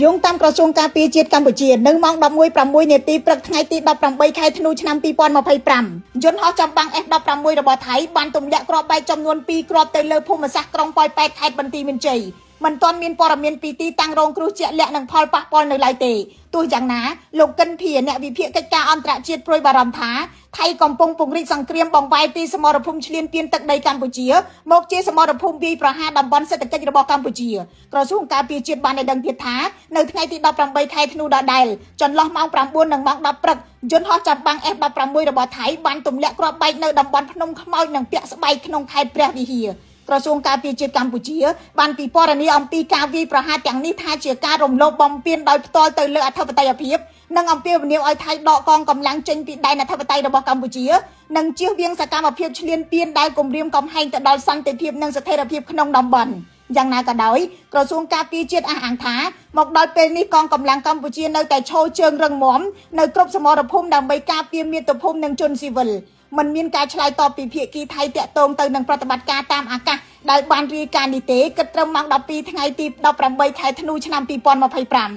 យោងតាមក្រសួងការពារជាតិកម្ពុជានៅម៉ោង 11:06 នាទីព្រឹកថ្ងៃទី 18 ខែធ្នូឆ្នាំ 2025 យន្តហោះចំបាំង F-16 របស់ថៃបានទម្លាក់គ្រាប់បែកចំនួន 2 គ្រាប់ទៅលើភូមិសាស្ត្រក្រុងប៉ោយប៉ែតខេត្តបន្ទាយមានជ័យមិនទាន់មានព័ត៌មានពីទីតាំងរងគ្រោះជាក់លាក់និងផលប៉ះពាល់នៅឡើយទេទោះយ៉ាងណាលោកកិនភីអ្នកវិភាគកិច្ចការអន្តរជាតិព្រួយបារម្ភថាថៃកំពុងពង្រីកសង្គ្រាមបង្វែរពីសមរភូមិឈ្លានពានទឹកដីកម្ពុជាមកជាសមរភូមិវាយប្រហារតំបន់សេដ្ឋកិច្ចរបស់កម្ពុជាក្រសួងការពារជាតិបានឲ្យដឹងទៀតថានៅថ្ងៃទី 18 ខែធ្នូដដែលចន្លោះម៉ោង 9 និងម៉ោង 10 ព្រឹកយន្តហោះចំបាំង F-16 របស់ថៃបានទម្លាក់គ្រាប់បែកនៅតំបន់ភ្នំខ្មោចនិងពាក់ស្បែកក្នុងខេត្តព្រះវិហារក្រសួងការពារជាតិកម្ពុជាបានពិពណ៌នាអំពីការវាយប្រហារទាំងនេះថាជាការរំលោភបំពានដោយផ្ទាល់ទៅលើអធិបតេយ្យភាពនិងអំពាវនាវឲ្យថៃដកកងកម្លាំងចេញពីដែនអធិបតេយ្យរបស់កម្ពុជានិងជៀសវាងសកម្មភាពឈ្លានពានដែលគំរាមកំហែងទៅដល់សន្តិភាពនិងស្ថិរភាពក្នុងតំបន់យ៉ាងណាក៏ដោយក្រសួងការពារជាតិអះអាងថាមកដល់ពេលនេះកងកម្លាំងកម្ពុជានៅតែឈរជើងរឹងមាំនៅគ្រប់សមរភូមិដើម្បីការពារមាតុភូមិនិងជនស៊ីវិលមិនមានការឆ្លើយតបពីភាគីថៃតាក់ទងទៅនឹងប្រតិបត្តិការតាមអាកាសដែលបានរាយការណ៍នេះទេគិតត្រឹមម៉ោង 12 ថ្ងៃទី 18 ខែធ្នូឆ្នាំ 2025